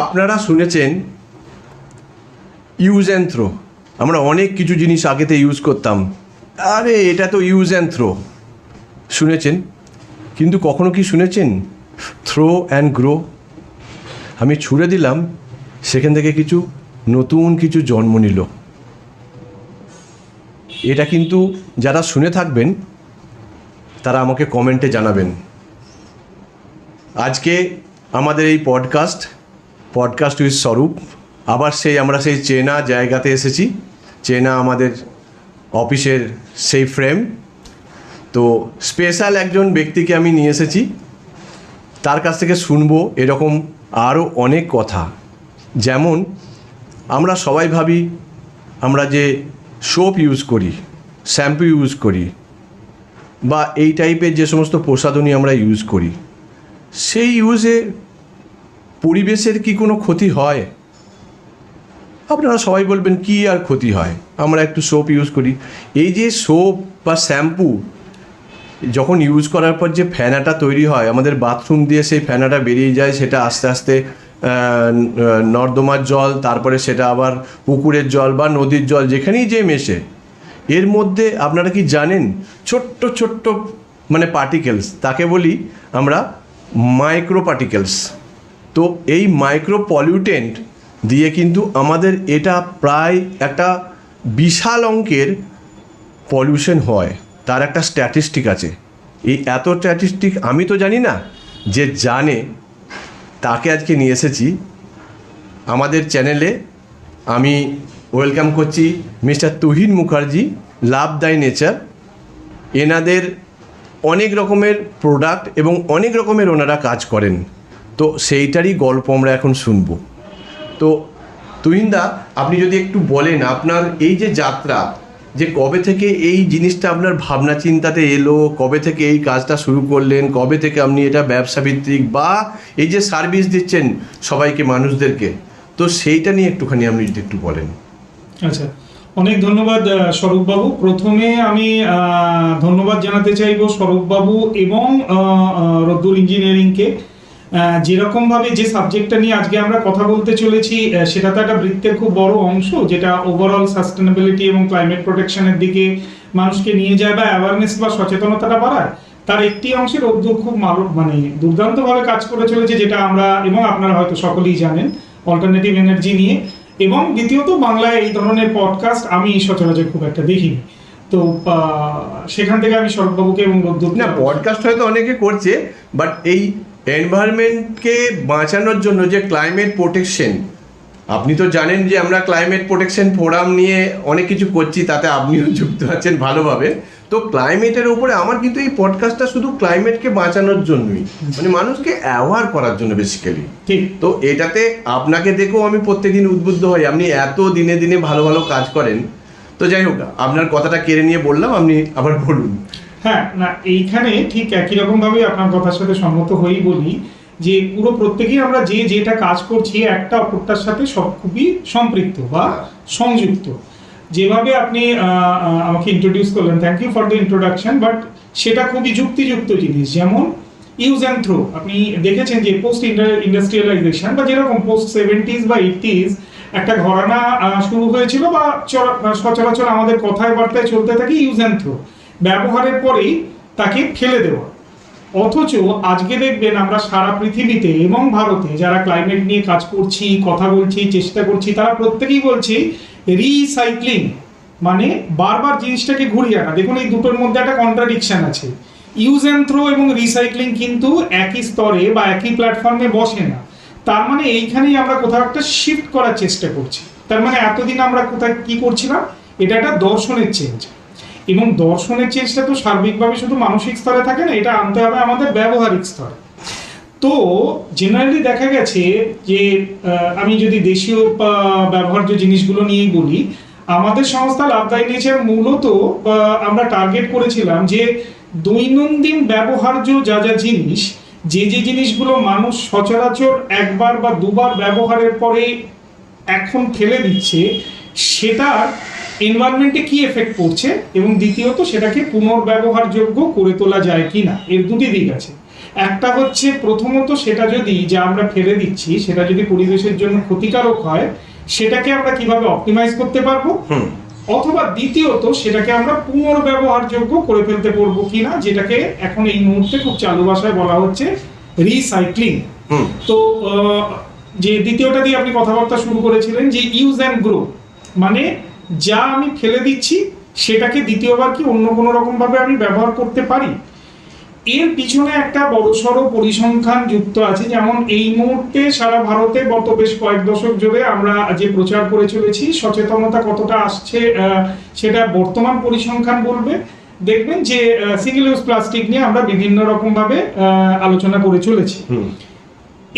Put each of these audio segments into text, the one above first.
আপনারা শুনেছেন use and throw. আমরা অনেক কিছু জিনিস আগেতে ইউজ করতাম, আরে এটা তো ইউজ অ্যান্ড থ্রো শুনেছেন, কিন্তু কখনো কি শুনেছেন থ্রো অ্যান্ড গ্রো? আমি ছুঁড়ে দিলাম, সেখান থেকে কিছু নতুন কিছু জন্ম নিল। এটা কিন্তু যারা শুনে থাকবেন তারা আমাকে কমেন্টে জানাবেন। আজকে আমাদের এই পডকাস্ট উইথ স্বরূপ, আবার আমরা সেই চেনা জায়গাতে এসেছি, চেনা আমাদের অফিসের সেই ফ্রেম। তো স্পেশাল একজন ব্যক্তিকে আমি নিয়ে এসেছি, তার কাছ থেকে শুনবো এরকম আরও অনেক কথা। যেমন আমরা সবাই ভাবি আমরা যে সোপ ইউজ করি, শ্যাম্পু ইউজ করি, বা এই টাইপের যে সমস্ত প্রসাধনী আমরা ইউজ করি, সেই ইউজে পরিবেশের কি কোনো ক্ষতি হয়? আপনারা সবাই বলবেন কি আর ক্ষতি হয়, আমরা একটু সোপ ইউজ করি। এই যে সোপ বা শ্যাম্পু যখন ইউজ করার পর যে ফেনাটা তৈরি হয় আমাদের বাথরুম দিয়ে, সেই ফেনাটা বেরিয়ে যায়, সেটা আস্তে আস্তে নর্দমার জল, তারপরে সেটা আবার পুকুরের জল বা নদীর জল, যেখানেই যে মেশে, এর মধ্যে আপনারা কি জানেন ছোট্ট ছোট্ট মানে পার্টিকেলস, তাকে বলি আমরা মাইক্রো পার্টিকেলস। তো এই মাইক্রো পলিউটেন্ট দিয়ে কিন্তু আমাদের এটা প্রায় একটা বিশাল অঙ্কের পলিউশন হয়। তার একটা স্ট্যাটিস্টিক আছে। এই এত স্ট্যাটিস্টিক আমি তো জানি না, যে জানে তাকে আজকে নিয়ে এসেছি আমাদের চ্যানেলে। আমি ওয়েলকাম করছি মিস্টার তুহিন মুখার্জি, লাভ দাই নেচার। এনাদের অনেক রকমের প্রোডাক্ট এবং অনেক রকমের ওনারা কাজ করেন, তো সেইটারই গল্প আমরা এখন শুনব। তো তুহিনদা, আপনি যদি একটু বলেন আপনার এই যে যাত্রা, যে কবে থেকে এই জিনিসটা আপনার ভাবনা চিন্তাতে এলো, কবে থেকে এই কাজটা শুরু করলেন, কবে থেকে আপনি এটা ব্যবসা ভিত্তিক বা এই যে সার্ভিস দিচ্ছেন সবাইকে, মানুষদেরকে, তো সেইটা নিয়ে একটুখানি আপনি যদি একটু বলেন। আচ্ছা, অনেক ধন্যবাদ স্বরূপবাবু। প্রথমে আমি ধন্যবাদ জানাতে চাইব স্বরূপবাবু এবং রোদ্দুর ইঞ্জিনিয়ারিংকে। যেরকমভাবে যে সাবজেক্টটা নিয়ে আজকে আমরা কথা বলতে চলেছি, সেটা তো একটা বৃত্তের খুব বড় অংশ, যেটা ওভারঅল সাস্টেনেবিলিটি এবং ক্লাইমেট প্রোটেকশনের দিকে মানুষকে নিয়ে যায় বা অ্যাওয়ারনেস বা সচেতনতাটা বাড়ায়। তার একটি অংশের রোদ্দুর খুব মানে দুর্দান্তভাবে কাজ করে চলেছে, যেটা আমরা এবং আপনারা হয়তো সকলেই জানেন, অল্টারনেটিভ এনার্জি নিয়ে। এবং দ্বিতীয়ত বাংলায় এই ধরনের পডকাস্ট আমি সচরাচর খুব একটা দেখিনি। তো সেখান থেকে আমি স্বরূপবাবুকে এবং রোদ্দুর, না পডকাস্ট হয়তো অনেকে করছে, বাট এই এনভায়রনমেন্টকে বাঁচানোর জন্য যে ক্লাইমেট প্রোটেকশন, আপনি তো জানেন যে আমরা ক্লাইমেট প্রোটেকশন ফোরাম নিয়ে অনেক কিছু করছি, তাতে আপনিও যুক্ত আছেন ভালোভাবে। তো ক্লাইমেটের উপরে আমার কিন্তু এই পডকাস্টটা শুধু ক্লাইমেটকে বাঁচানোর জন্যই, মানে মানুষকে অ্যাওয়ার করার জন্য বেসিক্যালি। ঠিক। তো এটাতে আপনাকে দেখেও আমি প্রত্যেকদিন উদ্বুদ্ধ হই, আপনি এত দিনে দিনে ভালো ভালো কাজ করেন। তো যাই হোক, আপনার কথাটা কেড়ে নিয়ে বললাম, আপনি আবার বলুন। হ্যাঁ, না এইখানে ঠিক একই রকমভাবে আপনার কথার সাথে সম্মত হয়েই বলি যে পুরো প্রত্যেকেই আমরা যেটা কাজ করছি একটা অপরটার সাথে সব খুবই সম্পৃক্ত বা সংযুক্ত। যেভাবে আপনি আমাকে ইন্ট্রোডিউস করলেন, thank you for the introduction, but সেটা খুবই যুক্তিযুক্ত জিনিস। যেমন ইউজ অ্যান্ড থ্রো, আপনি দেখেছেন যে পোস্ট ইন্ডাস্ট্রিয়ালাইজেশন বা যেরকম পোস্ট 70s বা 80s একটা ঘরানা শুরু হয়েছিল বা সচরাচর আমাদের কথায় বার্তায় চলতে থাকে ইউজ অ্যান্ড থ্রো, ব্যবহারের পরেই তাকে ফেলে দেওয়া। অথচ আজকে দেখবেন আমরা সারা পৃথিবীতে এবং ভারতে যারা ক্লাইমেট নিয়ে কাজ করছি, কথা বলছি, চেষ্টা করছি, তারা প্রত্যেকেই বলছি রিসাইক্লিং, মানে বারবার জিনিসটাকে ঘুরিয়ে আনা। দেখুন এই দুটোর মধ্যে একটা কন্ট্রাডিকশন আছে। ইউজ অ্যান্ড থ্রো এবং রিসাইক্লিং কিন্তু একই স্তরে বা একই প্ল্যাটফর্মে বসে না। তার মানে এইখানেই আমরা কোথাও একটা শিফট করার চেষ্টা করছি। তার মানে এতদিন আমরা কোথায় কি করছিলাম, এটা একটা দর্শনের চেঞ্জ। এবং দর্শনের চেঞ্জটা তো সার্বিকভাবে শুধু মানসিক স্তরে থাকে না, এটা আনতে হবে আমাদের ব্যবহারিক স্তরে। তো জেনারেলি দেখা গেছে যে আমি যদি দেশীয় ব্যবহার্য জিনিসগুলো নিয়েই বলি, আমাদের সংস্থা লাভ দাই নেচার মূলত আমরা টার্গেট করেছিলাম যে দৈনন্দিন ব্যবহার্য যা জিনিস, যে জিনিসগুলো মানুষ সচরাচর একবার বা দুবার ব্যবহারের পরে এখন ফেলে দিচ্ছে, সেটার এনভায়রনমেন্টে কি এফেক্ট পড়ছে এবং দ্বিতীয়ত সেটাকে পুনর্ব্যবহারযোগ্য করে তোলা যায় কি না, এর দুটি দিক আছে। একটা হচ্ছে প্রথমত সেটা যদি যা আমরা ফেলে দিচ্ছি সেটা যদি পরিবেশের জন্য ক্ষতিকারক হয় সেটাকে আমরা কিভাবে অপটিমাইজ করতে পারবো, অথবা দ্বিতীয়ত সেটাকে আমরা পুনর্ব্যবহারযোগ্য করে ফেলতে পারবো কিনা, যেটাকে এখন এই মুহূর্তে খুব চালু ভাষায় বলা হচ্ছে রিসাইক্লিং। তো যে দ্বিতীয়টা দিয়ে আপনি কথাবার্তা শুরু করেছিলেন যে ইউজ অ্যান্ড গ্রো, মানে যা আমি ফেলে দিচ্ছি সেটাকে দ্বিতীয়বার কি অন্য কোনো রকম ভাবে আমি ব্যবহার করতে পারি। এর পিছনে একটা বড়সড় পরিসংখ্যান যুক্ত আছে। যেমন এই মুহূর্তে সারা ভারতে গত বেশ কয়েক দশক ধরে আমরা যে প্রচার করে চলেছি, সচেতনতা কতটা আসছে সেটা বর্তমান পরিসংখ্যান বলবে। দেখবেন যে সিঙ্গেল ইউজ প্লাস্টিক নিয়ে আমরা বিভিন্ন রকম ভাবে আলোচনা করে চলেছি।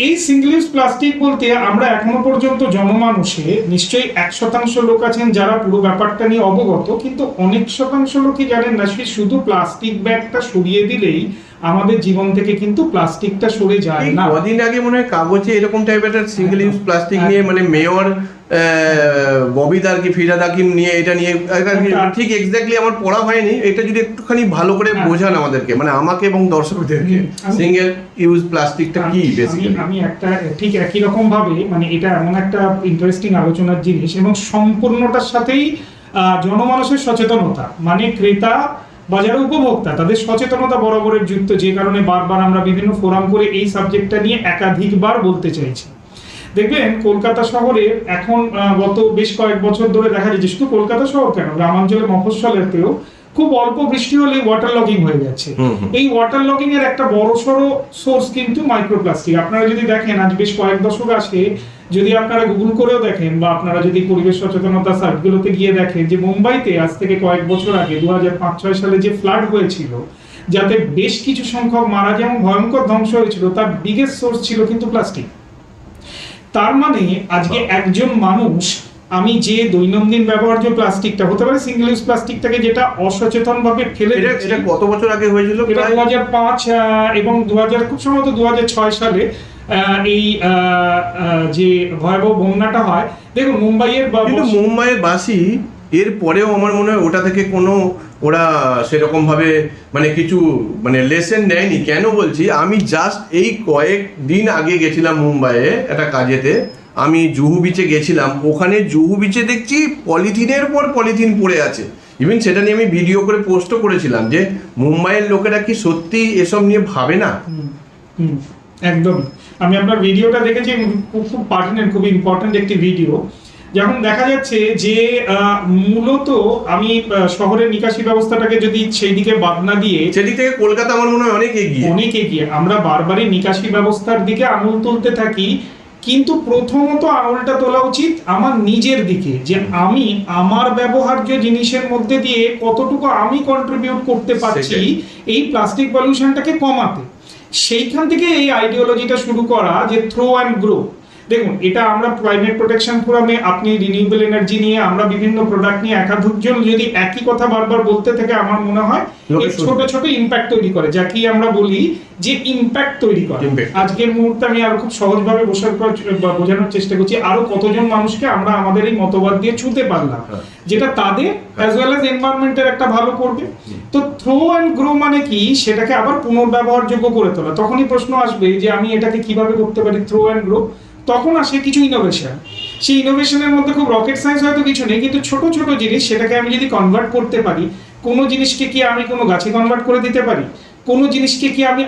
এই সিঙ্গেল ইউজ প্লাস্টিক বলতে আমরা এখনো পর্যন্ত জনমানুষে নিশ্চয়ই 1% লোক আছেন যারা পুরো ব্যাপারটা নিয়ে অবগত, কিন্তু অনেক শতাংশ লোকই জানেন না সে শুধু প্লাস্টিক ব্যাগটা সরিয়ে দিলেই আমাদের জীবন থেকে কিন্তু প্লাস্টিকটা সরে যায় না। কদিন আগে মনে হয় কাগজে এরকম টাইপের একটা সিঙ্গেল ইউজ প্লাস্টিক নিয়ে মানে মেয়র ববিদার কি ফিরাদ হাকিম নিয়ে এটা নিয়ে ঠিক এক্স্যাক্টলি আমার পড়া হয়নি, এটা যদি একটুখানি ভালো করে বোঝান আমাদেরকে, মানে আমাকে এবং দর্শকদেরকে সিঙ্গেল ইউজ প্লাস্টিকটা কি বেসিক্যালি। আমি একটা ঠিক একই রকম ভাবে মানে এটা এমন একটা ইন্টারেস্টিং আলোচনার জিনিস এবং সম্পূর্ণটার সাথেই জনমানুষের সচেতনতা, মানে ক্রেতা বাজারে উপভোক্তা তাদের সচেতনতা বরাবরের যুক্ত, যে কারণে বারবার আমরা বিভিন্ন ফোরাম করে এই সাবজেক্টটা নিয়ে একাধিকবার বলতে চাইছি। দেখবেন কলকাতা শহরে এখন গত বেশ কয়েক বছর ধরে দেখা যাচ্ছে, শুধু কলকাতা শহর কেন, গ্রামাঞ্চলে মফস্বলেতেও খুব অল্প বৃষ্টি হলেই ওয়াটার লগিং হয়ে যাচ্ছে। এই ওয়াটার লগিং এর একটা বড়সড় সোর্স কিন্তু মাইক্রোপ্লাস্টিক। আপনারা যদি দেখেন আজ বেশ কয়েক দশক আসে, যদি আপনারা গুগল করেও দেখেন বা আপনারা যদি পরিবেশ সচেতনতা সাইটগুলোতে গিয়ে দেখেন যে মুম্বাইতে আজ থেকে কয়েক বছর আগে 2005-6 সালে যে ফ্লাড হয়েছিল, যাতে বেশ কিছু সংখ্যক মারা যায় এবং ভয়ঙ্কর ধ্বংস হয়েছিল, তার বিগেস্ট সোর্স ছিল কিন্তু প্লাস্টিক। তার মানে আজকে একজন মানুষ, আমি যে দৈনন্দিন ব্যবহার্য প্লাস্টিকটা হতে পারে সিঙ্গেল ইউজ প্লাস্টিকটাকে যেটা অসচেতন ভাবে ফেলে দিচ্ছি, এটা কত বছর আগে হয়েছিল? এটা 2005 এবং 2000 খুব সম্ভবত 2006 সালে এই যে ভয়াবহ বন্যাটা হয়। দেখুন মুম্বাইয়ের বাসী এর পরেও আমার মনে হয় ওটা থেকে কোনো ওরা সেরকম ভাবে মানে কিছু মানে লেসেন নেয়নি। কেন বলছি, আমি জাস্ট এই কয়েক দিন আগে গেছিলাম মুম্বাইয়ে একটা কাজেতে, আমি জুহু বিচে গেছিলাম। ওখানে জুহু বিচে দেখছি পলিথিনের পর পলিথিন পড়ে আছে। ইভেন সেটা নিয়ে আমি ভিডিও করে পোস্টও করেছিলাম যে মুম্বাইয়ের লোকেরা কি সত্যি এসব নিয়ে ভাবে না। একদম, আমি আপনার ভিডিওটা দেখেছি, খুব পার্টিনেন্ট, খুব ইম্পর্টেন্ট একটি ভিডিও। যখন দেখা যাচ্ছে যে মূলত আমি শহরের নিকাশি ব্যবস্থাটাকে যদি সেই দিকে বাদ না দিয়ে, সেদিক থেকে কলকাতা আমার মনে হয় অনেক এগিয়ে। আমরা বারবারই নিকাশি ব্যবস্থার দিকে আঙুল তুলতে থাকি, কিন্তু প্রথমত আঙুলটা তোলা উচিত আমার নিজের দিকে, যে আমি আমার ব্যবহার্য জিনিসের মধ্যে দিয়ে কতটুকু আমি কন্ট্রিবিউট করতে পারছি এই প্লাস্টিক পলিউশনটাকে কমাতে। সেইখান থেকে এই আইডিওলজিটা শুরু করা যে থ্রো অ্যান্ড গ্রো। দেখুন, এটা আমরা ক্লাইমেট প্রোটেকশন ফোরামে আপনি রিনিউয়েবল এনার্জি নিয়ে আমরা বিভিন্ন প্রোডাক্ট নিয়ে একাধিকজন যদি একই কথা বারবার বলতে থাকে, আমার মনে হয় ছোট ছোট ইম্প্যাক্ট তৈরি করে, যাকে আমরা বলি যে ইম্প্যাক্ট তৈরি করে। আজকের মুহূর্তে আমি আরো খুব সহজভাবে বোঝানোর চেষ্টা করছি আরো কতজন মানুষকে আমরা আমাদের এই মতবাদ দিয়ে ছুঁতে পারলাম, যেটা তাদের অ্যাজ ওয়েল অ্যাজ এনভায়রনমেন্টের একটা ভালো করবে। তো থ্রো অ্যান্ড গ্রো মানে কি, সেটাকে আবার পুনর্ব্যবহারযোগ্য করে তোলা। তখনই প্রশ্ন আসবে যে আমি এটাকে কিভাবে করতে পারি থ্রো অ্যান্ড গ্রো। তখন আসে কিছু ইনোভেশন। সেই ইনোভেশনের মধ্যে খুব রকেট সায়েন্স হয়তো কিছু নেই, কিন্তু ছোট ছোট জিনিস, সেটাকে আমি যদি কনভার্ট করতে পারি, কোনো জিনিসকে কি আমি কোনো গাছে কনভার্ট করে দিতে পারি, কোনো জিনিসকে কি আমি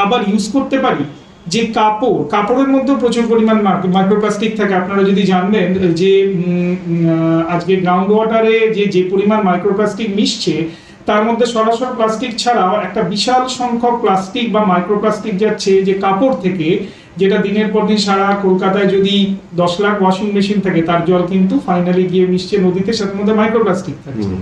আবার ইউজ করতে পারি। যে কাপড়ের মধ্যেও প্রচুর পরিমাণ মাইক্রোপ্লাস্টিক থাকে। আপনারা যদি জানবেন যে আজকে গ্রাউন্ড ওয়াটারে যে পরিমাণ মাইক্রোপ্লাস্টিক মিশছে, তার মধ্যে সরাসরি প্লাস্টিক ছাড়াও একটা বিশাল সংখ্যক প্লাস্টিক বা মাইক্রোপ্লাস্টিক যাচ্ছে যে কাপড় থেকে, যেটা দিনের পর দিন সারা কলকাতায় যদি 10 লাখ ওয়াশিং মেশিন থাকে, তার জল কিন্তু ফাইনালি গিয়ে মিশছে নদীতে, সেটার মধ্যে মাইক্রোপ্লাস্টিক থাকছে।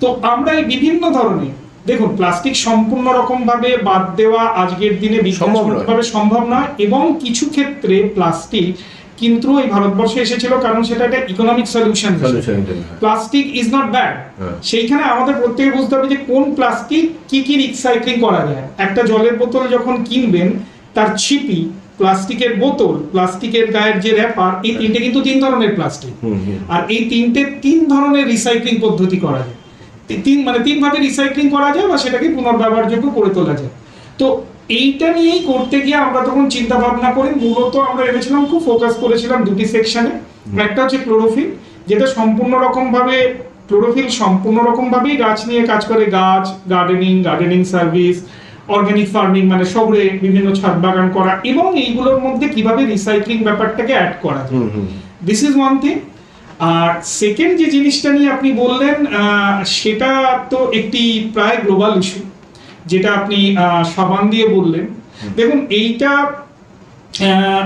তো আমরা এই বিভিন্ন ধরনের, দেখুন প্লাস্টিক সম্পূর্ণ রকম ভাবে বাদ দেওয়া আজকের দিনে বিজ্ঞানসম্মতভাবে সম্ভব নয়, এবং কিছু ক্ষেত্রে প্লাস্টিক কিন্তু এই ভারতবর্ষে এসেছিল কারণ সেটা একটা economic solution. Plastic is not bad. সেইখানে আমাদের প্রত্যেকে বুঝতে হবে যে কোন প্লাস্টিক কি রিসাইক্লিং করা যায়। একটা জলের বোতল যখন কিনবেন, তার ছিপি, প্লাস্টিকের বোতল, প্লাস্টিকের গায়ের যে র্যাপার, এই তিনটে কিন্তু 3 ধরনের প্লাস্টিক। আর এই 3 ধরনের রিসাইক্লিং পদ্ধতি করা যায়। 3 ভাবে রিসাইক্লিং করা যায় বা সেটাকে পুনর্ব্যবহারযোগ্য করে তোলা যায়। তো এইটা নিয়েই করতে গিয়ে আমরা তখন চিন্তা ভাবনা করি, মূলত আমরা ভেবেছিলাম, খুব ফোকাস করেছিলাম দুটি সেকশনে। একটা হচ্ছে ক্লোরোফিল, যেটা সম্পূর্ণ রকম ভাবেই গাছ নিয়ে কাজ করে, গাছ, গার্ডেনিং সার্ভিস, অর্গানিক ফার্মিং, মানে শহরে বিভিন্ন ছাদ বাগান করা, এবং এইগুলোর মধ্যে কিভাবে রিসাইক্লিং ব্যাপারটাকে অ্যাড করা যায়। This is one thing. আর সেকেন্ড যে জিনিসটা নিয়ে আপনি বললেন, সেটা তো একটি প্রায় গ্লোবাল ইস্যু, যেটা আপনি সাবান দিয়ে বললেন। দেখুন, এইটা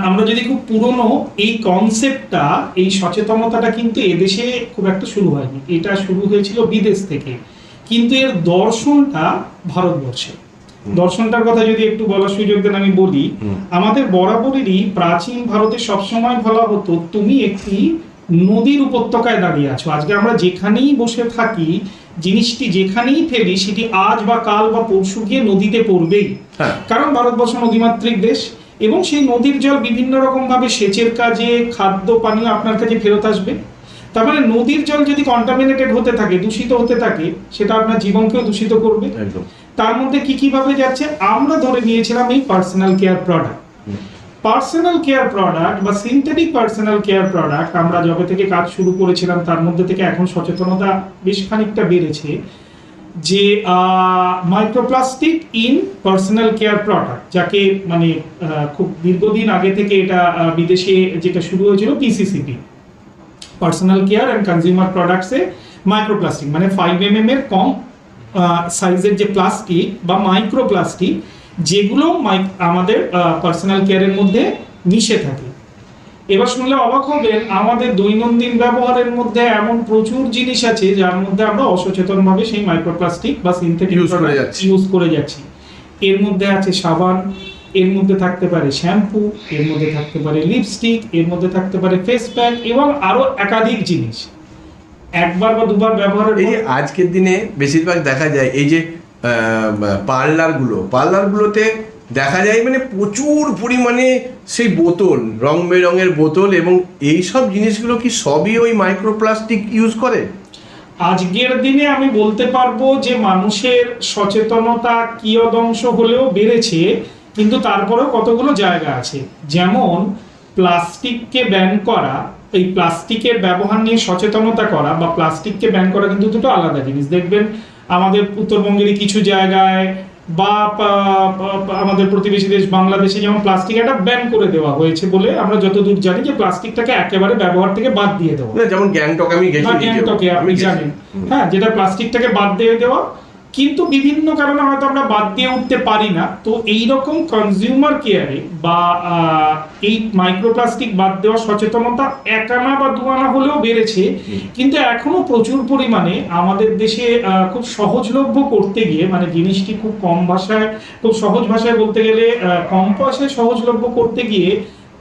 আমরা যদি খুব পুরনো এই কনসেপ্টটা, এই সচেতনতাটা কিন্তু এদেশে খুব একটা শুরু হয়নি, এটা শুরু হয়েছিল বিদেশ থেকে, কিন্তু এর দর্শনটা ভারতবর্ষে। দর্শনটার কথা যদি একটু বলার সুযোগ দেন আমি বলি, আমাদের বরাবরেরই প্রাচীন ভারতে সবসময় বলা হতো, তুমি একটি নদীর উপত্যকায় দাঁড়িয়ে আছো। আজকে আমরা যেখানেই বসে থাকি, জিনিসটি যেখানেই ফেলি, সেটি আজ বা কাল বা পরশু গিয়ে নদীতে পড়বেই, কারণ ভারতবর্ষ নদীমাতৃক দেশ, এবং সেই নদীর জল বিভিন্ন রকম ভাবে সেচের কাজে, খাদ্য পানীয় আপনার কাছে ফেরত আসবে। তার মানে নদীর জল যদি কন্টামিনেটেড হতে থাকে, দূষিত হতে থাকে, সেটা আপনার জীবনকেও দূষিত করবে। তার মধ্যে কি ভাবে যাচ্ছে, আমরা ধরে নিয়েছিলাম এই পার্সোনাল কেয়ার প্রোডাক্ট বা সিনথেটিক পার্সোনাল কেয়ার প্রোডাক্ট। আমরা যবে থেকে কাজ শুরু করেছিলাম, তার মধ্যে থেকে এখন সচেতনতা বেশ খানিকটা বেড়েছে, যে microplastic in personal care product, যাকে মানে খুব দীর্ঘদিন আগে থেকে এটা বিদেশে যেটা শুরু হয়েছিল, PCCP, personal care and consumer প্রোডাক্টসে মাইক্রোপ্লাস্টিক, মানে 5 mm এর কম সাইজের যে প্লাস্টিক বা মাইক্রোপ্লাস্টিক, যেগুলো আমাদের পার্সোনাল কেয়ারের মধ্যে মিশে থাকে। এবার শুনলে অবাক হবেন, আমাদের দৈনন্দিন ব্যবহারের মধ্যে এমন প্রচুর জিনিস আছে যার মধ্যে আমরা অসচেতনভাবে সেই মাইক্রোপ্লাস্টিক বা সিনথেটিক ইউজ করে যাচ্ছি। এর মধ্যে আছে সাবান, এর মধ্যে থাকতে পারে শ্যাম্পু, এর মধ্যে থাকতে পারে লিপস্টিক, এর মধ্যে থাকতে পারে ফেস প্যাক, এবং আরো একাধিক জিনিস। একবার বা দুবার ব্যবহারের, এই যে আজকের দিনে বেশিরভাগ দেখা যায় এই যে পার্লারগুলোতে দেখা যায় মানে প্রচুর পরিমাণে সেই বোতল, রং বেরঙের বোতল, এবং এই সব জিনিসগুলো কি সবই ওই মাইক্রোপ্লাস্টিক ইউজ করে? আজকের দিনে আমি বলতে পারবো যে মানুষের সচেতনতা কিয়দংশ হলেও বেড়েছে, কিন্তু তারপরেও কতগুলো জায়গা আছে, যেমন প্লাস্টিককে ব্যান করা, এই প্লাস্টিকের ব্যবহার নিয়ে সচেতনতা করা বা প্লাস্টিককে ব্যান করা কিন্তু দুটো আলাদা জিনিস। দেখবেন আমাদের উত্তরবঙ্গের কিছু জায়গায় বা আমাদের প্রতিবেশী দেশ বাংলাদেশে যেমন প্লাস্টিক একটা ব্যান করে দেওয়া হয়েছে বলে আমরা যতদূর জানি, যে প্লাস্টিকটাকে একেবারে ব্যবহার থেকে বাদ দিয়ে দেওয়া। যেমন গ্যাংটকে আপনি জানেন, হ্যাঁ, যেটা প্লাস্টিকটাকে বাদ দিয়ে দেওয়া, কিন্তু বিভিন্ন কারণে হয়তো আমরা বাদ দিয়ে উঠতে পারি না। তো এইরকম কনজিউমার কেয়ারে বা এই মাইক্রোপ্লাস্টিক বাদ দেওয়ার সচেতনতা এক আনা বা দু আনা হলেও বেড়েছে, কিন্তু এখনো প্রচুর পরিমাণে আমাদের দেশে খুব সহজলভ্য করতে গিয়ে, মানে জিনিসটি খুব খুব সহজ ভাষায় বলতে গেলে, কম পয়সায় সহজলভ্য করতে গিয়ে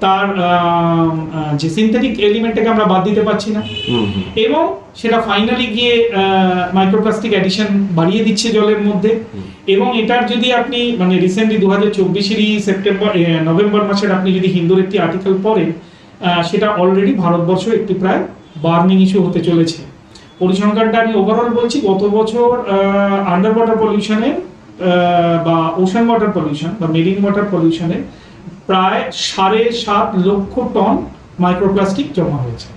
তার যে সিনথেটিক এলিমেন্টটাকে আমরা বাদ দিতে পারছি না, এবং সেটা ফাইনালি গিয়ে মাইক্রোপ্লাস্টিক অ্যাডিশন বাড়িয়ে দিচ্ছে জলের মধ্যে। এবং এটার যদি আপনি মানে রিসেন্টলি 2024-এরই নভেম্বর মাসের আপনি যদি হিন্দুর একটি আর্টিকেল পড়েন, সেটা অলরেডি ভারতবর্ষ একটি প্রায় বার্নিং ইস্যু হতে চলেছে। পরিসংখ্যানটা আমি ওভারঅল বলছি, গত বছর আন্ডার ওয়াটার পলিউশনে বা ওশান ওয়াটার পলিউশন বা মেরিন ওয়াটার পলিউশনে প্রায় 7.5 লক্ষ টন মাইক্রোপ্লাস্টিক জমা হয়েছে।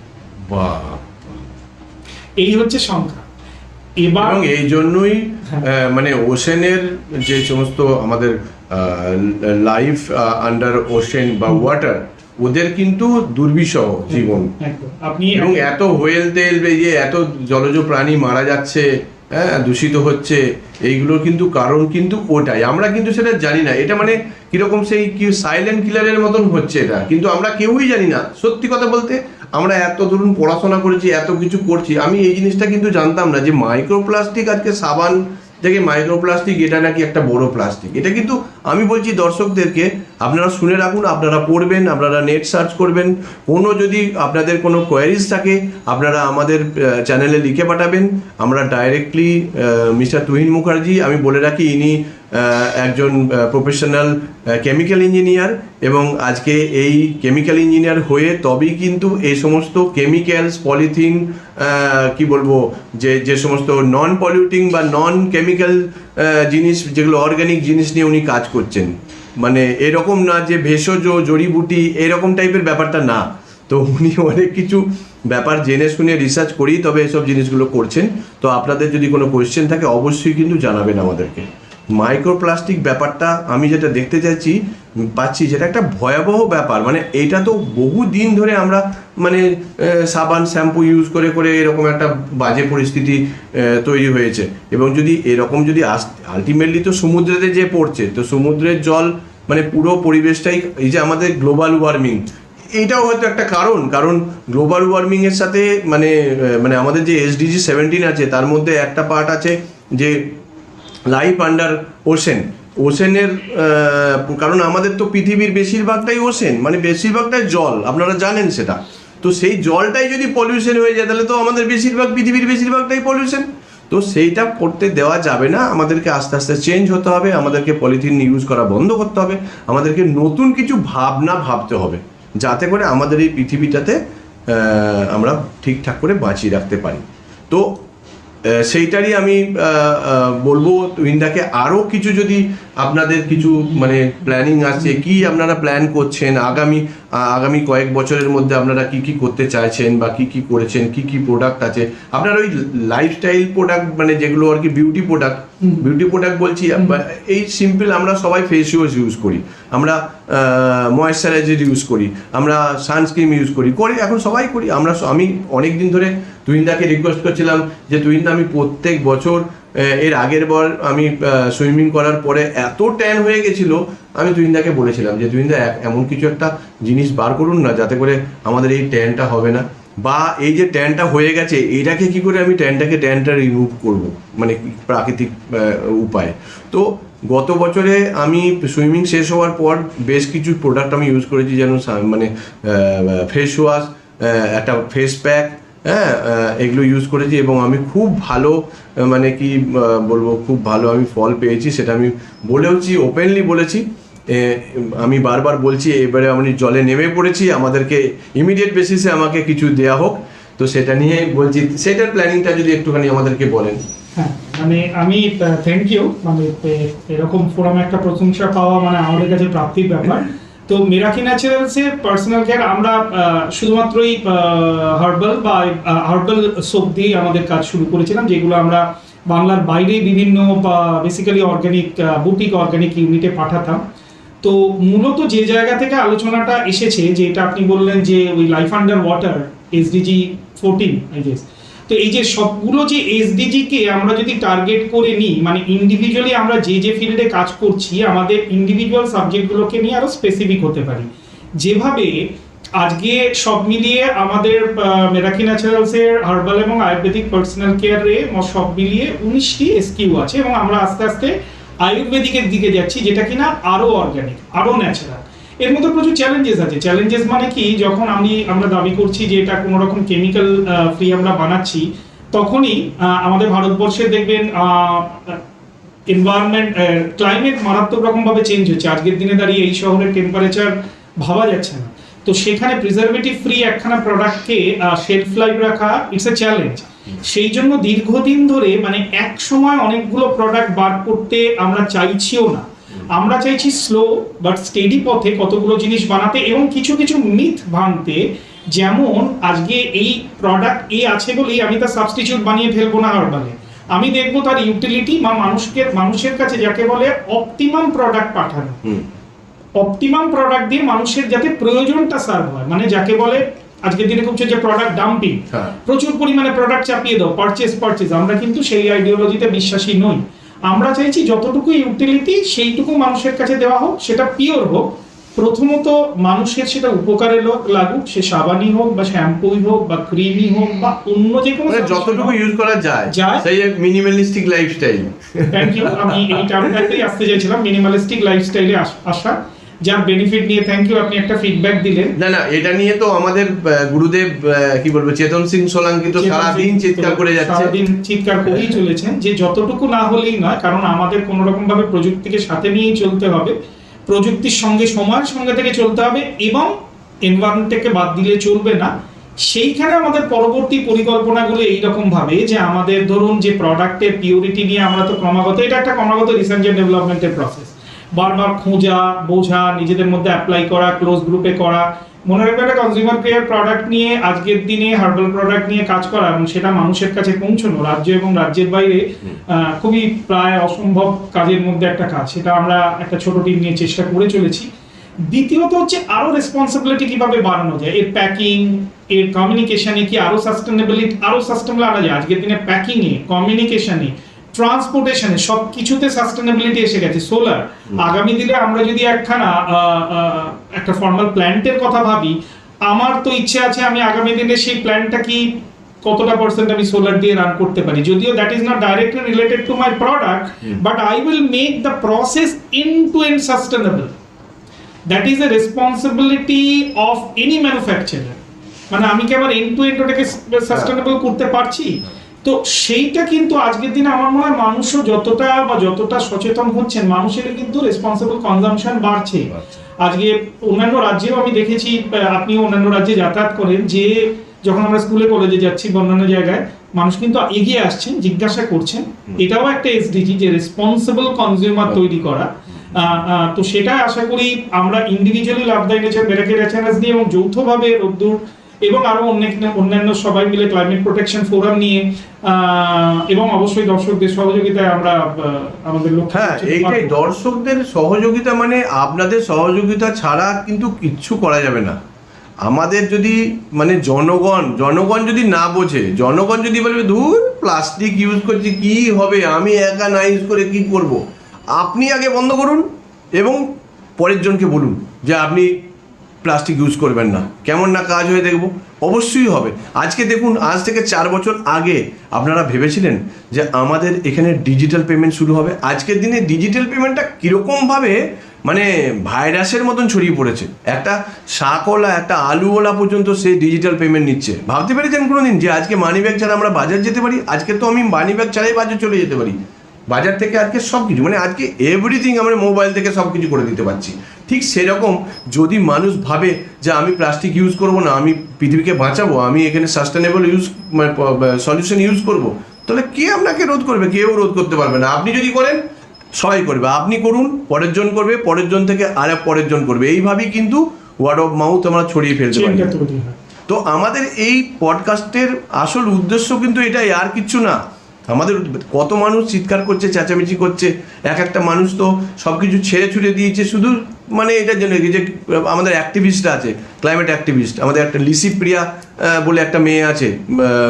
এই হচ্ছে সংখ্যা। এবং এই জন্যই মানে ওশেনের যে সমস্ত আমাদের লাইফ আন্ডার ওশেন বা ওয়াটার, ওদের কিন্তু দুর্বিষহ জীবন, এবং এত হোয়েল তেল বেরিয়ে এত জলজ প্রাণী মারা যাচ্ছে, হ্যাঁ, দূষিত হচ্ছে, এইগুলোর কিন্তু কারণ কিন্তু ওটাই। আমরা কিন্তু সেটা জানি না। এটা মানে কিরকম সেই কি সাইলেন্ট কিলারের মতন হচ্ছে এটা, কিন্তু আমরা কেউই জানি না। সত্যি কথা বলতে, আমরা এত ধরুন পড়াশোনা করেছি, এত কিছু করছি, আমি এই জিনিসটা কিন্তু জানতাম না যে মাইক্রোপ্লাস্টিক, আজকে সাবান থেকে মাইক্রোপ্লাস্টিক, এটা নাকি একটা বড় প্লাস্টিক। এটা কিন্তু আমি বলছি দর্শকদেরকে, আপনারা শুনে রাখুন, আপনারা পড়বেন, আপনারা নেট সার্চ করবেন। কোনো যদি আপনাদের কোনো কোয়ারিজ থাকে আপনারা আমাদের চ্যানেলে লিখে পাঠাবেন। আমরা ডাইরেক্টলি মিস্টার তুহিন মুখার্জি, আমি বলে রাখি ইনি একজন প্রফেশনাল কেমিক্যাল ইঞ্জিনিয়ার, এবং আজকে এই কেমিক্যাল ইঞ্জিনিয়ার হয়ে তবেই কিন্তু এই সমস্ত কেমিক্যালস, পলিথিন, কি বলবো, যে সমস্ত নন পলিউটিং বা নন কেমিক্যাল জিনিস, যেগুলো অর্গ্যানিক জিনিস নিয়ে উনি কাজ করছেন। মানে এরকম না যে ভেষজ জড়িবুটি এরকম টাইপের ব্যাপারটা না। তো উনি অনেক কিছু ব্যাপার জেনে শুনে রিসার্চ করেই তবে এসব জিনিসগুলো করছেন। তো আপনাদের যদি কোনো কোয়েশ্চেন থাকে অবশ্যই কিন্তু জানাবেন আমাদেরকে। মাইক্রোপ্লাস্টিক ব্যাপারটা আমি যেটা দেখতে পাচ্ছি যেটা একটা ভয়াবহ ব্যাপার। মানে এটা তো বহু দিন ধরে আমরা মানে সাবান শ্যাম্পু ইউজ করে করে এরকম একটা বাজে পরিস্থিতি তৈরি হয়েছে। এবং যদি এরকম যদি আলটিমেটলি তো সমুদ্রেতে যে পড়ছে, তো সমুদ্রের জল মানে পুরো পরিবেশটাই, এই যে আমাদের গ্লোবাল ওয়ার্মিং, এইটাও হয়তো একটা কারণ গ্লোবাল ওয়ার্মিংয়ের সাথে মানে আমাদের যে SDG 17 আছে তার মধ্যে একটা পার্ট আছে যে লাইফ আন্ডার ওশেনের, কারণ আমাদের তো পৃথিবীর বেশিরভাগটাই ওশেন, মানে বেশিরভাগটাই জল, আপনারা জানেন সেটা। তো সেই জলটাই যদি পলিউশন হয়ে যায় তাহলে তো আমাদের পৃথিবীর বেশিরভাগটাই পলিউশন। তো সেইটা করতে দেওয়া যাবে না, আমাদেরকে আস্তে আস্তে চেঞ্জ হতে হবে, আমাদেরকে পলিথিন ইউজ করা বন্ধ করতে হবে, আমাদেরকে নতুন কিছু ভাবতে হবে যাতে করে আমাদের এই পৃথিবীটাতে আমরা ঠিকঠাক করে বাঁচিয়ে রাখতে পারি। তো সেইটারই আমি বলবো তুহিনদাকে, আরও কিছু যদি আপনাদের কিছু মানে প্ল্যানিং আছে, কি আপনারা প্ল্যান করছেন আগামী কয়েক বছরের মধ্যে আপনারা কি করতে চাইছেন বা কি করেছেন, কি প্রোডাক্ট আছে আপনার ওই লাইফস্টাইল প্রোডাক্ট, মানে যেগুলো আর কি বিউটি প্রোডাক্ট বলছি। এই সিম্পল আমরা সবাই ফেস ওয়াশ ইউজ করি, আমরা ময়েশ্চারাইজার ইউজ করি, আমরা সানস্ক্রিন ইউজ করি, এখন সবাই করি। আমি অনেক দিন ধরে তুহিনদাকে রিকোয়েস্ট করছিলাম যে তুহিনদা, আমি প্রত্যেক বছর, এর আগের বার আমি সুইমিং করার পরে এত ট্যান হয়ে গেছিলো, আমি তুহিনদাকে বলেছিলাম যে তুহিনদা এমন কিছু একটা জিনিস বার করুন না যাতে করে আমাদের এই ট্যানটা হবে না, বা এই যে ট্যানটা হয়ে গেছে এইটাকে কি করে আমি ট্যানটা রিমুভ করব, মানে প্রাকৃতিক উপায়ে। তো গত বছরে আমি সুইমিং শেষ হওয়ার পর বেশ কিছু প্রোডাক্ট আমি ইউজ করেছি, যেন মানে ফেস ওয়াশ, একটা ফেস প্যাক, হ্যাঁ, এগুলো ইউজ করেছি এবং আমি খুব ভালো, মানে কি বলবো, খুব ভালো আমি ফল পেয়েছি। সেটা আমি ওপেনলি বলেছি, আমি বারবার বলছি। এবারে আমি জলে নেমে পড়েছি, আমাদেরকে ইমিডিয়েট বেসিসে আমাকে কিছু দেয়া হোক, তো সেটা নিয়ে বলছি। সেটার প্ল্যানিংটা যদি একটুখানি আমাদেরকে বলেন। হ্যাঁ, মানে আমি থ্যাংক ইউ, মানে এরকম ফোরামে একটা প্রশংসা পাওয়া মানে আমাদের কাছে প্রাপ্তির ব্যাপার। তো মিরাকি ন্যাচারালসে পার্সোনাল কেয়ার আমরা শুধুমাত্রই হার্বাল সোপ দিয়ে আমাদের কাজ শুরু করেছিলাম, যেগুলো আমরা বাংলার বাইরে বিভিন্ন বেসিক্যালি বুটিক অর্গানিক ইউনিটে পাঠাতাম। তো মূলত যে জায়গা থেকে আলোচনাটা এসেছে, যে এটা আপনি বললেন যে ওই life under water SDG 14 I guess, তো এই যে সবগুলো যে SDG কে আমরা যদি টার্গেট করে নিই, মানে ইন্ডিভিজুয়ালি আমরা যে ফিল্ডে কাজ করছি আমাদের ইন্ডিভিজুয়াল সাবজেক্টগুলোকে নিয়ে আরো স্পেসিফিক হতে পারি। যেভাবে আজকে সব মিলিয়ে আমাদের মিরাকি ন্যাচারালসের হার্বাল এবং আয়ুর্বেদিক পার্সোনাল কেয়ারে সব মিলিয়ে 19টি SKU আছে, এবং আমরা আস্তে আস্তে আয়ুর্বেদিকের দিকে যাচ্ছি, যেটা কিনা আরো অর্গানিক, আরো ন্যাচারাল। এর মধ্যে প্রচুর চ্যালেঞ্জেস আছে। চ্যালেঞ্জেস মানে কি, যখন আমরা দাবি করছি যে এটা কোনো রকম কেমিক্যাল ফ্রি আমরা বানাচ্ছি, তখনই আমাদের ভারতবর্ষে দেখবেন এনভায়রনমেন্ট, ক্লাইমেট মারাত্মক রকমভাবে চেঞ্জ হচ্ছে। আজকের দিনে দাঁড়িয়ে এই শহরের টেম্পারেচার ভাবা যাচ্ছে না। তো সেখানে প্রিজারভেটিভ ফ্রি একখানা প্রোডাক্টকে শেলফ লাইফ রাখা ইটস এ চ্যালেঞ্জ। সেই জন্য দীর্ঘদিন ধরে মানে এক সময় অনেকগুলো প্রোডাক্ট বার করতে আমরা চাইছিও না, আমরা চাইছি স্লো বাট স্টেডি পথে কতগুলো জিনিস বানাতে এবং কিছু মিথ ভাঙতে। যেমন আজকে এই প্রোডাক্ট আছে বলেই আমি তার সাবস্টিটিউট বানিয়ে ফেলবো না হার্বালে, আমি দেখবো তার ইউটিলিটি বা মানুষের কাছে যাকে বলে অপটিমাম প্রোডাক্ট পাঠানো, অপটিমাম প্রোডাক্ট দিয়ে মানুষের যাতে প্রয়োজনটা সার্ভ হয়, মানে যাকে বলে আজকের দিনে খুব যে প্রোডাক্ট ডাম্পিং, প্রচুর পরিমাণে প্রোডাক্ট চাপিয়ে দাও, পারচেজ। আমরা কিন্তু সেই আইডিওলজিতে বিশ্বাসী নই। আমরা চাইছি যতটুকু ইউটিলিটি সেইটুকু মানুষের কাছে দেওয়া হোক, সেটা পিওর হোক। প্রথমত মানুষের সেটা উপকারে লাগুক, সে সাবানই হোক বা শ্যাম্পুই হোক বা ক্রিমই হোক বা অন্য যে কোনো, যতটুকু ইউজ করা যায় সেই মিনিমালিস্টিক লাইফস্টাইল। থ্যাংক ইউ, আমি এই টার্মটাতেই আসতে চাইছিলাম, মিনিমালিস্টিক লাইফস্টাইলে আসা। যার বেনিফিট নিয়ে থ্যাংক ইউ, আপনি একটা ফিডব্যাক দিলেন। না এটা নিয়ে তো আমাদের গুরুদেব কি বলবো, চেতন সিং সোলাঙ্কি তো সারাদিন চিৎকার করে যাচ্ছে, সারাদিন চিৎকার করেই চলেছেন যে যতটুকু না হলেই নয়, কারণ আমাদের কোনো রকম ভাবে প্রযুক্তিকে সাথে নিয়েই চলতে হবে, প্রযুক্তির সঙ্গে সময়ের সঙ্গে থেকে চলতে হবে এবং এনভায়রনমেন্টকে বাদ দিলে চলবে না। সেইখানে আমাদের পরবর্তী পরিকল্পনাগুলো এইরকম ভাবে যে আমাদের ধরুন যে প্রোডাক্টের পিউরিটি নিয়ে আমরা তো ক্রমাগত, এটা একটা ক্রমাগত রিসার্চ এন্ড ডেভেলপমেন্টের প্রসেস, বারবার খোঁজা বোঝা, নিজেদের মধ্যে অ্যাপ্লাই করা, ক্লোজ গ্রুপে করা। মনে রাখবেন একটা কনজিউমার কেয়ার প্রোডাক্ট নিয়ে আজকের দিনে হার্বাল প্রোডাক্ট নিয়ে কাজ করা এবং সেটা মানুষের কাছে পৌঁছানো রাজ্য এবং রাজ্যের বাইরে খুবই প্রায় অসম্ভব কাজের মধ্যে একটা কাজ, সেটা আমরা একটা ছোট টিম নিয়ে চেষ্টা করে চলেছি। দ্বিতীয়ত হচ্ছে আরো রেসপন্সিবিলিটি কিভাবে বাড়ানো যায়, এর প্যাকিং, এর কমিউনিকেশনে কি আরো সাস্টেনেবল আনা যায়। আজকের দিনে প্যাকিং এ, কমিউনিকেশনে, ট্রান্সপোর্টেশনে সব কিছুতে সাস্টেনেবিলিটি এসে গেছে। সোলার আগামী দিনে আমরা যদি একটা ফর্মাল প্ল্যান্টের কথা ভাবি, আমার তো ইচ্ছে আছে আমি আগামী দিনে সেই প্ল্যান্টটা কি কতটা পার্সেন্ট আমি সোলার দিয়ে রান করতে পারি, যদিও that is not directly related to my product, but I will make the process end to end sustainable. That is a responsibility of any manufacturer, মানে আমি কি আবার এন্ড টু এন্ড ওটাকে সাস্টেনেবল করতে পারছি। তো সেইটা কিন্তু আজকের দিনে আমার মনে হয় মানুষও যতটা সচেতন হচ্ছেন, মানুষের কিন্তু রেসপন্সিবল কনজাম্পশন বাড়ছে। আজকে অন্যান্য রাজ্যেও আমি দেখেছি, আপনি অন্যান্য রাজ্যে যাতায়াত করেন, যে যখন আমরা স্কুলে কলেজে যাচ্ছি বা অন্যান্য জায়গায়, মানুষ কিন্তু এগিয়ে আসছেন, জিজ্ঞাসা করছেন। এটাও একটা এসডিজি যে রেসপন্সিবল কনজিউমার তৈরি করা। তো সেটা আশা করি আমরা individually love the nature miracle HNS নিয়ে এবং যৌথভাবে রোদ্দুর এবং আরো অন্যান্য সবাই মিলে ক্লাইমেট প্রোটেকশন ফোরাম নিয়ে এবং অবশ্যই দর্শকদের সহযোগিতায় আমরা আমাদের লক্ষ্য। হ্যাঁ, এইটাই দর্শকদের সহযোগিতা, মানে আপনাদের সহযোগিতা ছাড়া কিন্তু কিচ্ছু করা যাবে না। আমাদের যদি মানে জনগণ যদি না বোঝে, জনগণ যদি বলবে ধুর প্লাস্টিক ইউজ করছি কি হবে, আমি একা না ইউজ করে কি করব, আপনি আগে বন্ধ করুন এবং পরের জনকে বলুন যে আপনি প্লাস্টিক ইউজ করবেন না, কেমন না কাজ হয়ে দেখব, অবশ্যই হবে। আজকে দেখুন, আজ থেকে 4 বছর আগে আপনারা ভেবেছিলেন যে আমাদের এখানে ডিজিটাল পেমেন্ট শুরু হবে? আজকের দিনে ডিজিটাল পেমেন্টটা কীরকমভাবে মানে ভাইরাসের মতন ছড়িয়ে পড়েছে। একটা শাকওয়ালা, একটা আলুওয়ালা পর্যন্ত সে ডিজিটাল পেমেন্ট নিচ্ছে। ভাবতে পেরেছেন কোনো দিন যে আজকে মানি ব্যাগ ছাড়া আমরা বাজার যেতে পারি? আজকে তো আমি মানি ব্যাগ ছাড়াই বাজার চলে যেতে পারি। বাজার থেকে আজকে সব কিছু, মানে আজকে এভরিথিং আমরা মোবাইল থেকে সব কিছু করে দিতে পারছি। ঠিক সেরকম যদি মানুষ ভাবে যে আমি প্লাস্টিক ইউজ করব না, আমি পৃথিবীকে বাঁচাবো, আমি এখানে সাস্টেনেবল মানে সলিউশন ইউজ করব, তাহলে কে আপনাকে রোধ করবে? কেউ রোধ করতে পারবে না। আপনি যদি করেন সবাই করবে, আপনি করুন, পরের জন করবে, পরের জন থেকে আর পরের জন করবে, এইভাবেই কিন্তু ওয়ার্ড অফ মাউথ আমরা ছড়িয়ে ফেলতে পারি। তো আমাদের এই পডকাস্টের আসল উদ্দেশ্য কিন্তু এটাই, আর কিচ্ছু না। আমাদের কত মানুষ চিৎকার করছে, চেঁচামেচি করছে, একটা মানুষ তো সব কিছু ছেড়ে ছুড়ে দিয়েছে শুধু মানে এটার জন্য যে আমাদের অ্যাক্টিভিস্টরা আছে, ক্লাইমেট অ্যাক্টিভিস্ট। আমাদের একটা লিসি প্রিয়া বলে একটা মেয়ে আছে,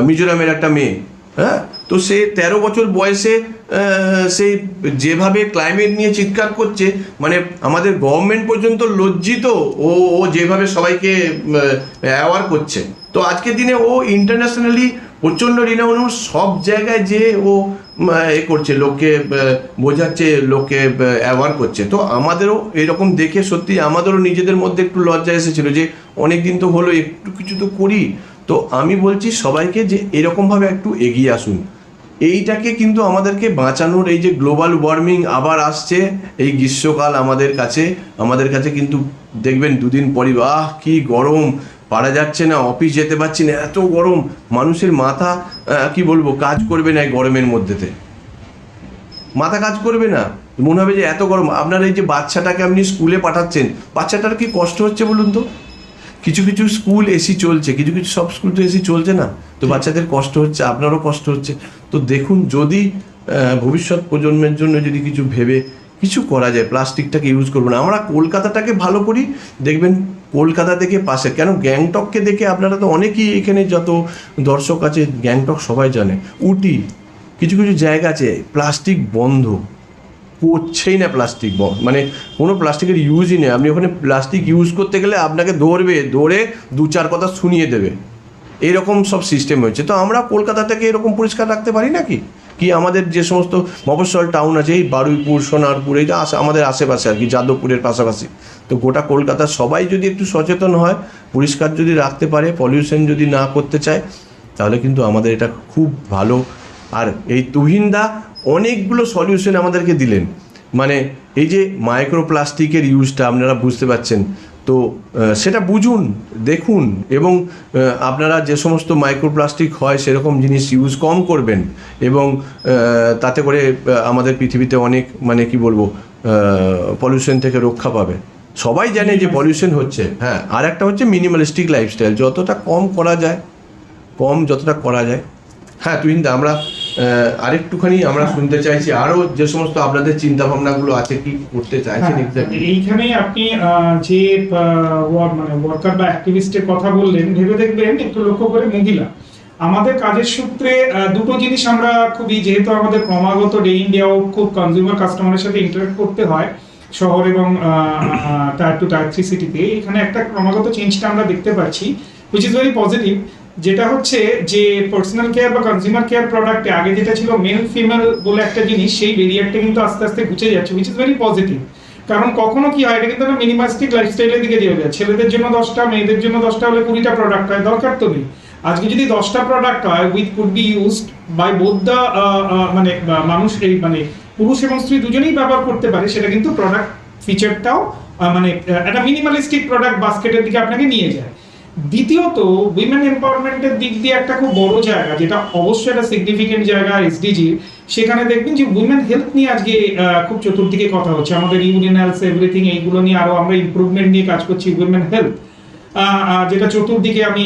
মিজোরামের একটা মেয়ে, হ্যাঁ, তো সে 13 বছর বয়সে সে যেভাবে ক্লাইমেট নিয়ে চিৎকার করছে, মানে আমাদের গভর্নমেন্ট পর্যন্ত লজ্জিত। ও যেভাবে সবাইকে অ্যাওয়ার করছে। তো আজকের দিনে ও ইন্টারন্যাশনালি প্রচণ্ড রিনাউন, সব জায়গায় যে ও এ করছে, লোককে বোঝাচ্ছে, লোককে অ্যাওয়ার করছে। তো আমাদেরও এরকম দেখে সত্যি আমাদেরও নিজেদের মধ্যে একটু লজ্জা এসেছিল যে অনেক দিন তো হলো, একটু কিছু তো করি। তো আমি বলছি সবাইকে যে এরকমভাবে একটু এগিয়ে আসুন। এইটাকে কিন্তু আমাদেরকে বাঁচানোর, এই যে গ্লোবাল ওয়ার্মিং আবার আসছে, এই গ্রীষ্মকাল আমাদের কাছে কিন্তু দেখবেন 2 দিন পরই কি গরম, পারা যাচ্ছে না, অফিস যেতে পারছি না, এত গরম, মানুষের মাথা কি বলবো কাজ করবে না। এই গরমের মধ্যেতে মাথা কাজ করবে না, মনে হবে যে এত গরম। আপনার এই যে বাচ্চাটাকে আপনি স্কুলে পাঠাচ্ছেন, বাচ্চাটার কি কষ্ট হচ্ছে বলুন তো? কিছু কিছু স্কুল এসি চলছে, কিছু কিছু সব স্কুল তো এসি চলছে না, তো বাচ্চাদের কষ্ট হচ্ছে, আপনারও কষ্ট হচ্ছে। তো দেখুন, যদি ভবিষ্যৎ প্রজন্মের জন্য যদি কিছু ভেবে কিছু করা যায়, প্লাস্টিকটাকে ইউজ করবো না। আমরা কলকাতাটাকে ভালো করি, দেখবেন কলকাতা থেকে পাশে, কেন গ্যাংটককে দেখে আপনারা তো অনেকেই এখানে যত দর্শক আছে, গ্যাংটক সবাই জানে, উটি কিছু কিছু জায়গা আছে প্লাস্টিক বন্ধ করছেই না, প্লাস্টিক মানে কোনো প্লাস্টিকের ইউজই নেই। আপনি ওখানে প্লাস্টিক ইউজ করতে গেলে আপনাকে ধরে 2-4 কথা শুনিয়ে দেবে, এইরকম সব সিস্টেম হয়েছে। তো আমরা কলকাতাটাকে এরকম পরিষ্কার রাখতে পারি নাকি? কি আমাদের যে সমস্ত মফস্বল টাউন আছে, এই বারুইপুর, সোনারপুর, এই যে আমাদের আশেপাশে আর কি, যাদবপুরের পাশাপাশি, তো গোটা কলকাতার সবাই যদি একটু সচেতন হয়, পরিষ্কার যদি রাখতে পারে, পলিউশন যদি না করতে চায়, তাহলে কিন্তু আমাদের এটা খুব ভালো। আর এই তুহিনদা অনেকগুলো সলিউশন আমাদেরকে দিলেন, মানে এই যে মাইক্রোপ্লাস্টিকের ইউজটা আপনারা বুঝতে পারছেন, তো সেটা বুঝুন, দেখুন, এবং আপনারা যে সমস্ত মাইক্রোপ্লাস্টিক হয় সেরকম জিনিস ইউজ কম করবেন, এবং তাতে করে আমাদের পৃথিবীতে অনেক, মানে কি বলবো, পলিউশন থেকে রক্ষা পাবে। সবাই জানে যে পলিউশন হচ্ছে, হ্যাঁ। আর একটা হচ্ছে মিনিমালিস্টিক লাইফস্টাইল, যতটা কম করা যায়, যতটা করা যায়। হ্যাঁ তুহিনদা, আমরা আরেকটুখানি আমরা শুনতে চাইছি আরও যে সমস্ত আপনাদের চিন্তা ভাবনাগুলো আছে, কি করতে চাইছেন এক্স্যাক্টলি। এইখানে আপনি যে মানে ওয়ার্কার বা অ্যাক্টিভিস্টের কথা বললেন, ভেবে দেখবেন একটু লক্ষ্য করে, মহিলা আমাদের কাজের সূত্রে দুটো জিনিস আমরা খুবই, যেহেতু আমাদের ক্রমাগত ডে ইন ডে আউট খুব কনজিউমার কাস্টমারের সাথে ইন্টারঅ্যাক্ট করতে হয় শহর এবং টায়ার 2 টায়ার 3 সিটিতে, এখানে একটা ক্রমাগত চেঞ্জটা আমরা দেখতে পাচ্ছি, হুইচ ইজ ভেরি পজিটিভ। যেটা হচ্ছে যে পার্সোনাল কেয়ার বা কনজিউমার কেয়ার প্রোডাক্টে আগে যেটা ছিল মেল ফিমেল বলে একটা জিনিস, সেই ভেরিয়েন্টটা কিন্তু আস্তে আস্তে ঘুচে যাচ্ছে, হুইচ ইজ ভেরি পজিটিভ। কারণ কখনো কি হয়, এটা কিন্তু একটা মিনিমালিস্টিক লাইফস্টাইলের দিকে দিয়ে যায়, ছেলেদের জন্য 10টা, মেয়েদের জন্য 10টা হলে 20টা প্রোডাক্ট হয়, দরকার তো নেই। আজকে যদি 10টা প্রোডাক্ট হয়, with could be used by both the মানে মানুষ, এই মানে পুরুষ এবং স্ত্রী দুজনেই ব্যবহার করতে পারে, সেটা কিন্তু প্রোডাক্ট ফিচারটাও মানে একটা মিনিমালিস্টিক প্রোডাক্ট বাস্কেটের দিকে আপনাকে নিয়ে যায়। দ্বিতীয়ত, উইমেন এম্পাওয়ারমেন্টের দিক দিয়ে একটা খুব বড় জায়গা, যেটা অবশ্যই একটা সিগনিফিকেন্ট জায়গা এসডিজি, সেখানে দেখবেন যে উইমেন হেলথ নিয়ে আজকে খুব চতুর্দিকে কথা হচ্ছে, আমাদের ইউরিনালস এভরিথিং এইগুলো নিয়ে আরো আমরা ইমপ্রুভমেন্ট নিয়ে কাজ করছি। উইমেন হেলথ যেটা চতুর্দিকে, আমি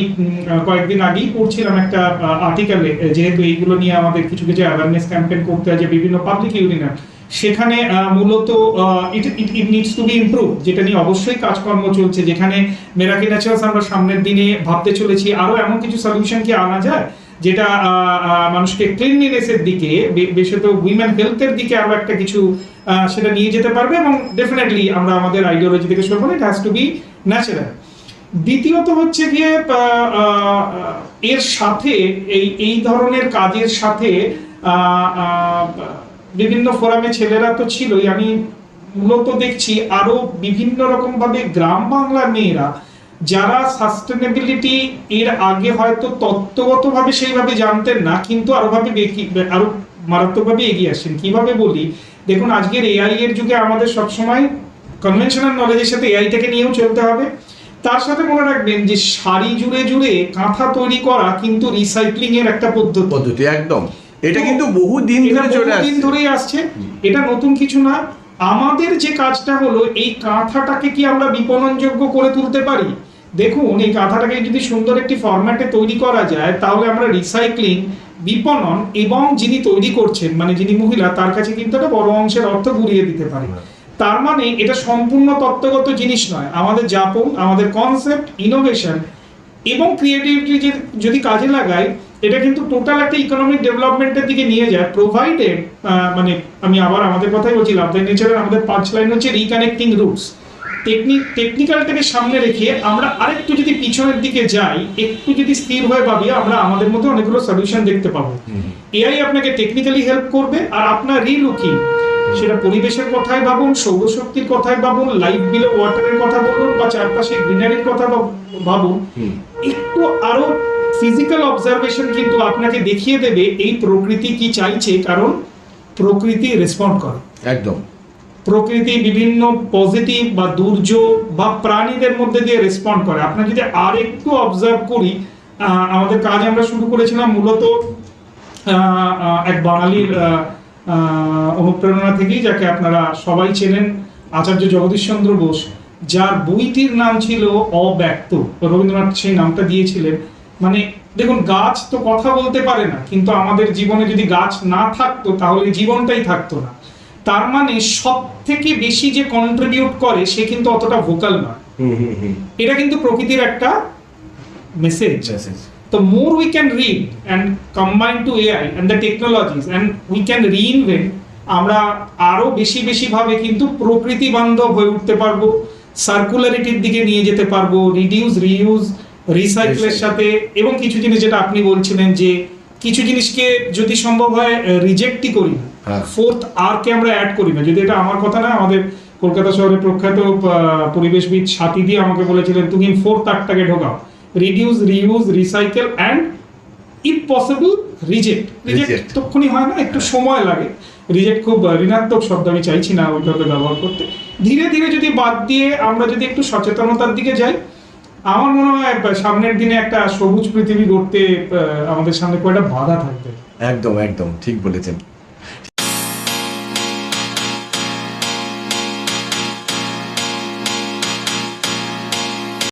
কয়েকদিন আগেই পড়ছিলাম একটা আর্টিকেলে, যেহেতু এইগুলো নিয়ে আমাদের কিছু কিছু অ্যাওয়ারনেস ক্যাম্পেইন করতে হয় যে বিভিন্ন পাবলিক ইউরিনাল, সেখানে মূলত it needs to be improve, যেটা নিয়ে অবশ্যই কাজকর্ম চলছে, যেখানে মেরাকি ন্যাচারালস আমরা সামনের দিনে ভাবতে চলেছি আরো এমন কিছু সলিউশন কি আনা যায় যেটা মানুষকে ক্লিনলিনেসের দিকে, বিশেষত উইমেন হেলথের দিকে আরো একটা কিছু সেটা নিয়ে যেতে পারবে, এবং ডেফিনেটলি আমরা আমাদের আইডিওলজি থেকে শুরু করি, it has to be natural. দ্বিতীয়ত হচ্ছে গিয়ে এর সাথে এই ধরনের কাজের সাথে বিভিন্ন ফোরামে ছেলেরা তো ছিলই, আমি মূলত দেখছি আরো বিভিন্ন রকম ভাবে গ্রাম বাংলার মেয়েরা যারা সাস্টেনেবিলিটি এর আগে হয়তো তত্ত্বগতভাবে সেইভাবে জানতেন না, কিন্তু আরো মারাত্মকভাবে এগিয়ে আসছেন। কিভাবে বলি, দেখুন আজকের এআই এর যুগে আমাদের সবসময় কনভেনশনাল নলেজের সাথে এআইটাকে নিয়েও চলতে হবে। তার সাথে মনে রাখবেন যে শাড়ি জুড়ে জুড়ে কাঁথা তৈরি করা কিন্তু রিসাইক্লিং এর একটা পদ্ধতি, একদম। এটা কিন্তু বহুদিন ধরেই আসছে, এটা নতুন কিছু না। আমাদের যে কাজটা হলো, এই কাঁথাটাকে কি আমরা বিপণনযোগ্য করে তুলতে পারি? দেখুন, এই কাঁথাটাকে যদি সুন্দর একটি ফরম্যাটে তৈরি করা যায়, তাহলে আমরা রিসাইক্লিং, বিপণন এবং যিনি তৈরি করছেন, মানে যিনি মহিলা, তার কাছে কিন্তু একটা বড় অংশের অর্থ ঘুরিয়ে দিতে পারি। তার মানে এটা সম্পূর্ণ তত্ত্বগত জিনিস নয়, আমাদের যাপন, আমাদের কনসেপ্ট, ইনোভেশন এবং ক্রিয়েটিভিটি যদি কাজে লাগাই, এটা কিন্তু টোটাল একটা ইকোনমিক ডেভেলপমেন্টের দিকে নিয়ে যায়, প্রোভাইডেড মানে আমি আবার আমাদের কথাই বলছি, লাভ দ্য নেচারের আমাদের 5 লাইন হচ্ছে রিকানেক্টিং রুটস। টেকনিক্যালটাকে সামনে রেখে আমরা আরেকটু যদি পিছনের দিকে যাই, একটু যদি স্থির হয়ে ভাবি, আমরা আমাদের মধ্যে অনেকগুলো সলিউশন দেখতে পাবো। এআই আপনাকে টেকনিক্যালি হেল্প করবে, আর আপনার রিলুকিং, সেটা পরিবেশের কথাই ভাবুন, সৌরশক্তির কথাই ভাবুন, লাইফ বিলো ওয়াটারের কথা বলুন, বা চারপাশে গ্রিনারির কথা ভাবুন, একটু আরো ফিজিক্যাল অবজারভেশন কিন্তু আপনাকে দেখিয়ে দেবে এই প্রকৃতি কি চাইছে, কারণ প্রকৃতি রেসপন্ড করে। একদম, প্রকৃতি বিভিন্ন পজিটিভ বা দুর্যোগ বা প্রাণীদের মধ্যে দিয়ে রেসপন্ড করে। আপনার যদি আর একটু অবজার্ভ করি, আমাদের কাজ আমরা শুরু করেছিলাম মূলত এক বাঙালির অনুপ্রেরণা থেকেই, যাকে আপনারা সবাই চেনেন, আচার্য জগদীশ চন্দ্র বোস, যার বইটির নাম ছিল অব্যক্ত। রবীন্দ্রনাথ সেই নামটা দিয়েছিলেন। মানে দেখুন, গাছ তো কথা বলতে পারে না, কিন্তু আমাদের জীবনে যদি গাছ না থাকতো তাহলে জীবনটাই থাকতো না। তার মানে সব থেকে বেশি যে কন্ট্রিবিউট করে সে কিন্তু অতটা ভোকাল নয়। এটা কিন্তু প্রকৃতির একটা message. The more we can read and combine to AI and the technologies and we can reinvent, আমরা আরো বেশি ভাবে কিন্তু প্রকৃতি বান্ধব হয়ে উঠতে পারবো, সার্কুলারিটির দিকে নিয়ে যেতে পারবো, রিডিউস, রিইউজ, রিসাইকেলের সাথে, এবং কিছু জিনিস যেটা আপনি বলছিলেন যে কিছু জিনিসকে যদি সম্ভব হয় রিজেক্টই করি না, হ্যাঁ। ফোর্থ আর কে আমরা অ্যাড করি না। যদি এটা আমার কথা না, আমাদের কলকাতা শহরে প্রখ্যাত পরিবেশবিদ সাথী দিয়ে আমাকে বলেছিলেন তুমি ফোর্থ আরটাকে ঢোকাও, reduce, reuse, recycle and if possible reject. Reject তখনই হয় না, একটু সময় লাগে। রিজেক্ট খুব ঋণাত্মক শব্দ, আমি চাইছি না ওইভাবে ব্যবহার করতে। ধীরে ধীরে যদি বাদ দিয়ে আমরা যদি একটু সচেতনতার দিকে যাই, আমার মনে হয় সামনের দিনে একটা সবুজ পৃথিবী গড়তে আমাদের সামনে কয়টা বাধা থাকবে। একদম একদম ঠিক বলেছেন।